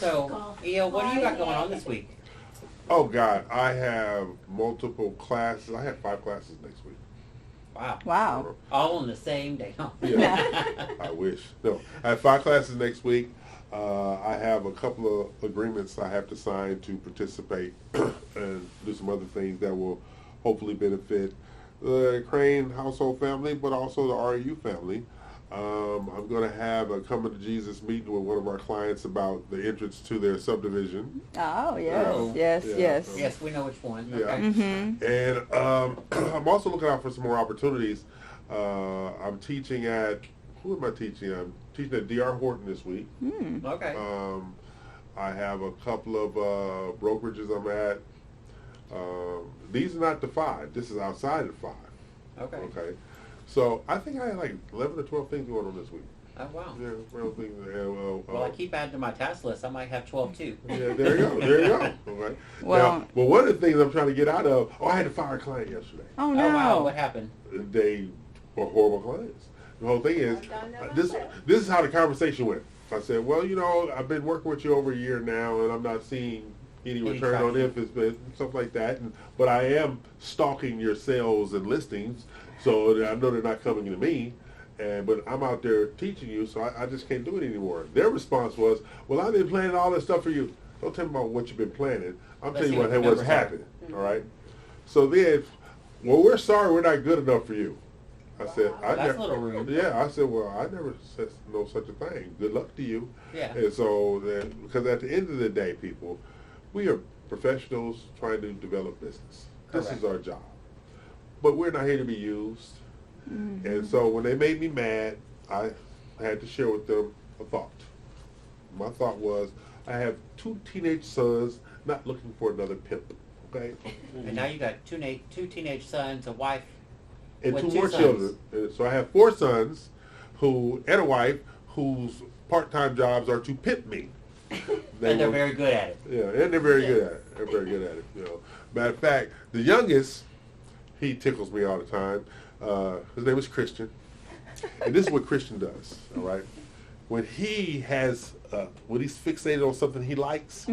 So, what do you got going on this week? Oh God, I have multiple classes. I have 5 classes next week. Wow. All on the same day, huh? Yeah. I wish. No, I have 5 classes next week. I have a couple of agreements I have to sign to participate and do some other things that will hopefully benefit the Crane household family, but also the REU family. I'm going to have a coming to Jesus meeting with one of our clients about the entrance to their subdivision. Oh, yes. Yes, we know which one. Yeah. Okay. Mm-hmm. And I'm also looking out for some more opportunities. I'm teaching at, who am I teaching? I'm teaching at D.R. Horton this week. Okay. I have a couple of brokerages I'm at. These are not the 5. This is outside of 5. Okay. So I think I had like 11 or 12 things going on this week. Oh, wow. Yeah, 12 things. Well, I keep adding to my task list. I might have 12 too. Yeah, there you go. Okay. Well, one of the things I'm trying to get out of, I had to fire a client yesterday. Oh, no. Oh, wow. What happened? They were horrible clients. The whole thing is, this is how the conversation went. I said, well, I've been working with you over a year now, and I'm not seeing any return on investment and stuff like that. But I am stalking your sales and listings, so I know they're not coming to me. But I'm out there teaching you, so I just can't do it anymore. Their response was, well, I've been planning all this stuff for you. Don't tell me about what you've been planning. I'm telling you what's happening. Mm-hmm. All right? So then, well, we're sorry we're not good enough for you. I said, that's a little rude. Yeah, I said, well, I never said no such a thing. Good luck to you. Yeah. And so, because at the end of the day, people, we are professionals trying to develop business. Correct. This is our job. But we're not here to be used. Mm-hmm. And so when they made me mad, I had to share with them a thought. My thought was, I have 2 teenage sons not looking for another pimp. Okay? And now you got two teenage sons, a wife, and with 2 2 more sons. children. And so I have 4 sons and a wife whose part-time jobs are to pimp me. And they're very good at it. Yeah, and they're very good at it. They're very good at it. Matter of fact, the youngest, he tickles me all the time. His name is Christian. And this is what Christian does, all right? When he has, when he's fixated on something he likes,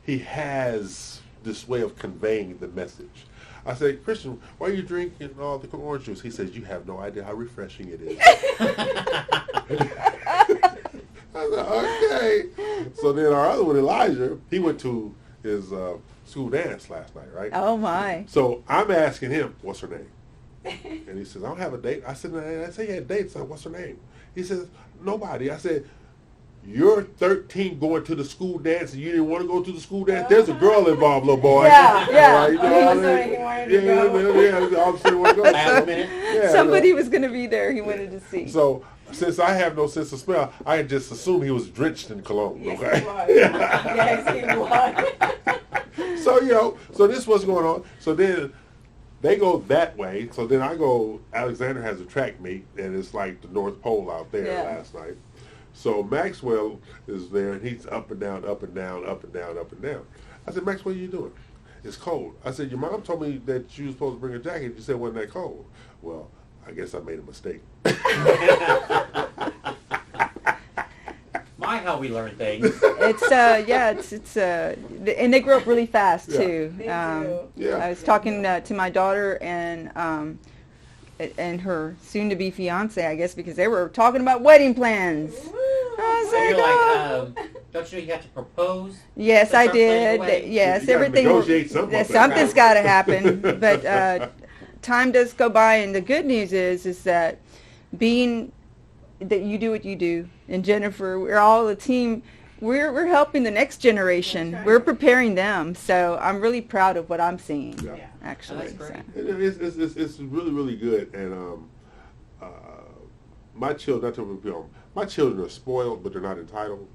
he has this way of conveying the message. I say, Christian, why are you drinking all the orange juice? He says, you have no idea how refreshing it is. I said, okay. So then our other one, Elijah, he went to his school dance last night, right? Oh, my. So I'm asking him, what's her name? And he says, I don't have a date. I said, I say you had dates. So what's her name? He says, nobody. I said, you're 13 going to the school dance and you didn't want to go to the school dance? There's a girl involved, little boy. Yeah. Right? You know what I mean? Yeah, all of a sudden want to go. Last minute. Yeah, Somebody was going to be there he wanted to see. So since I have no sense of smell, I just assumed he was drenched in cologne. Yes, Okay. he was. Yes, he was. So, so this was going on. So then they go that way. So then I go, Alexander has a track meet, and it's like the North Pole out there last night. So Maxwell is there, and he's up and down, up and down, up and down, up and down. I said, Max, what are you doing? It's cold. I said, your mom told me that you were supposed to bring a jacket. You said it wasn't that cold. Well, I guess I made a mistake. My, how we learn things. It's and they grow up really fast too. They do. I was talking to my daughter and her soon-to-be fiance, I guess, because they were talking about wedding plans. I was So like, you're oh. like, don't you know you have to propose? Yes, to I start planning did. the wedding? Yes, You gotta everything. negotiate something. Something's got to happen. But time does go by, and the good news is that being that you do what you do, and Jennifer, we're all a team. We're helping the next generation. That's right. We're preparing them. So I'm really proud of what I'm seeing. Yeah. Actually, That's great. It's really, really good. And my children, my children are spoiled, but they're not entitled.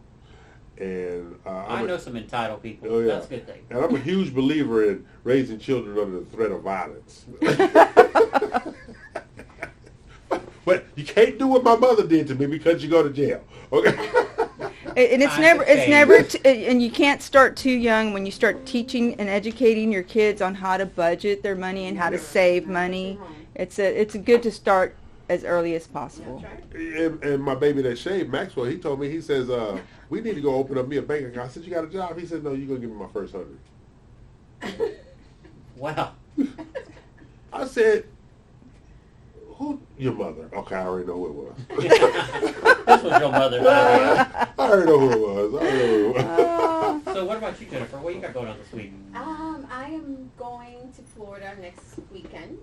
And I know some entitled people. Oh, yeah. That's a good thing. And I'm a huge believer in raising children under the threat of violence. But you can't do what my mother did to me because you go to jail. Okay. And it's never, and you can't start too young when you start teaching and educating your kids on how to budget their money and how to save money. It's good to start as early as possible. That's right. And my baby that shaved, Maxwell, he told me, he says, we need to go open up me a bank account. I said, you got a job? He said, no, you're going to give me my first 100. Wow. I said, who? Your mother. Okay, I already know who it was. This was your mother's idea. I already know who it was. So what about you, Jennifer? What you got going on this week? I am going to Florida next weekend.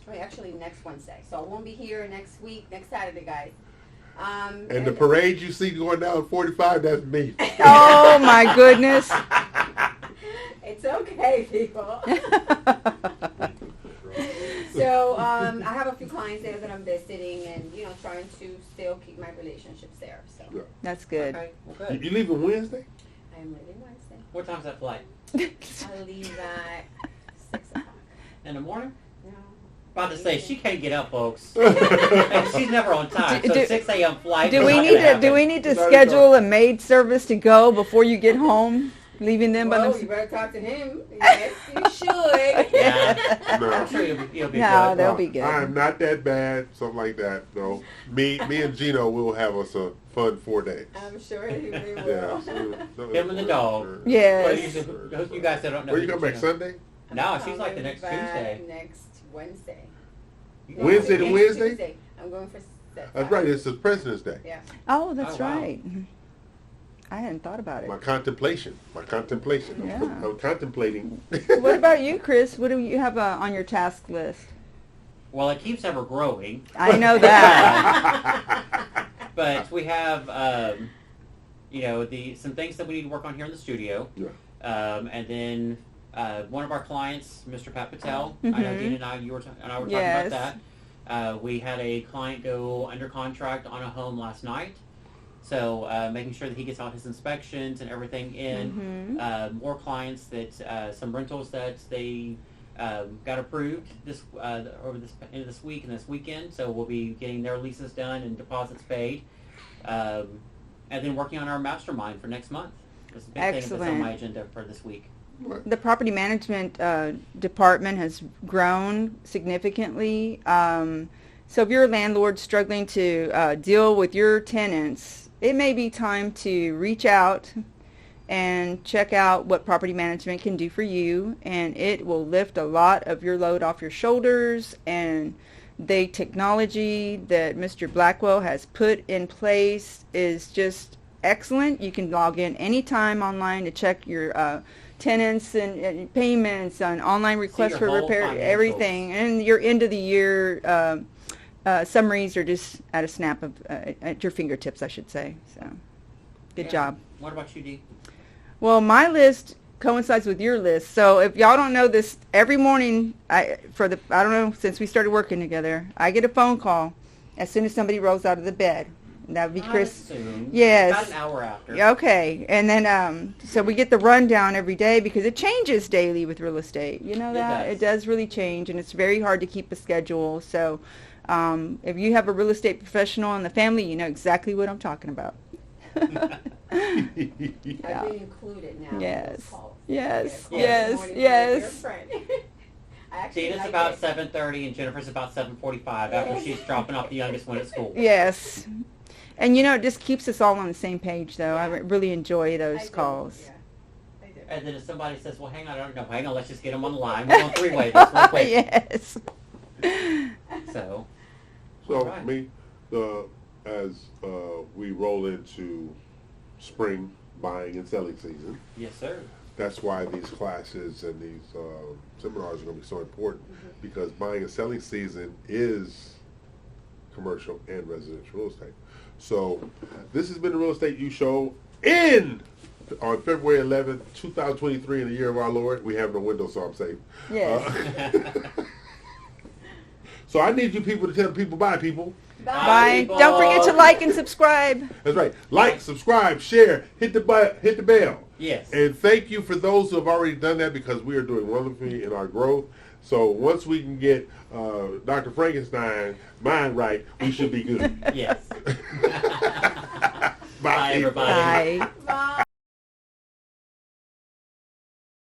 Well, actually next Wednesday. So I won't be here next week, next Saturday, guys. And the parade you see going down 45, that's me. Oh my goodness. It's okay, people. So I have a few clients there that I'm visiting, and trying to still keep my relationships there. So Yeah. That's good. Okay, well, good. You leaving Wednesday? I'm leaving Wednesday. What time's that flight? I leave at 6 o'clock. In the morning? No. About to say, she can't get up, folks. And she's never on time. So Do- 6 a.m. flight. Do is we not need gonna to happen. do schedule a maid service to go before you get home, leaving them by Well, you themselves? better talk to him. Yes, you should. Yeah. No. I'm sure you'll be No, good. they'll be good. I'm not that bad, something like that. No. Me and Gino will have us a fun 4 days. I'm sure he really will. Yeah. Him and the dog. Yes. Well, you guys that don't know. Where you come back, Sunday? No, I'm she's like the coming next back Tuesday. Next Wednesday. You Wednesday to next Wednesday? Tuesday. I'm going for That's right, it's the President's Day. Yeah. Oh, that's Oh, wow. right. I hadn't thought about it. My contemplation. Yeah. I'm contemplating. What about you, Chris? What do you have on your task list? Well, it keeps ever growing. I know that. But we have, some things that we need to work on here in the studio. Yeah. And then one of our clients, Mr. Pat Patel, I know Mhm. Dean and I were talking Yes. about that. We had a client go under contract on a home last night. So making sure that he gets all his inspections and everything in. Mhm. More clients that, some rentals that they got approved over this end of this week and this weekend. So we'll be getting their leases done and deposits paid. And then working on our mastermind for next month. It's a big thing that's on Excellent. my agenda for this week. The property management department has grown significantly. So if you're a landlord struggling to deal with your tenants, it may be time to reach out and check out what property management can do for you, and it will lift a lot of your load off your shoulders. And the technology that Mr. Blackwell has put in place is just excellent. You can log in anytime online to check your tenants and payments and online requests your for whole repair, financials. everything. And your end of the year summaries are just at a snap of at your fingertips, I should say. So, good Yeah. job. What about you, Dee? Well, my list coincides with your list. So if y'all don't know this, every morning, I don't know, since we started working together, I get a phone call as soon as somebody rolls out of the bed. And that would be Not Chris. soon. Yes. About an hour after. Yeah, okay. And then, so we get the rundown every day because it changes daily with real estate. You know that? It does really change, and it's very hard to keep a schedule. So if you have a real estate professional in the family, you know exactly what I'm talking about. I've been included now. Yes. In those calls. Yes. Good Yes. morning, Yes. dear friend. I actually Tina's like about it. 7:30 and Jennifer's about 7:45 after she's dropping off the youngest one at school. Yes. And it just keeps us all on the same page, though. I really enjoy I those do, calls. Yeah. I do. And then if somebody says, well, hang on, let's just get them on the line. We're on three-way this real quick. Yes. So, So, All right. as we roll into spring buying and selling season, yes, sir. that's why these classes and these seminars are going to be so important, because buying and selling season is commercial and residential real estate. So this has been the Real Estate U Show on February 11th, 2023, in the year of our Lord. We have no window, so I'm safe. Yes. So I need you people to tell the people bye, people. Bye. people. Don't forget to like and subscribe. That's right. Like, subscribe, share, hit the bell. Yes. And thank you for those who have already done that, because we are doing wonderfully in our growth. So once we can get Dr. Frankenstein mind right, we should be good. Yes. Bye, Bye, people. everybody. Bye. Bye.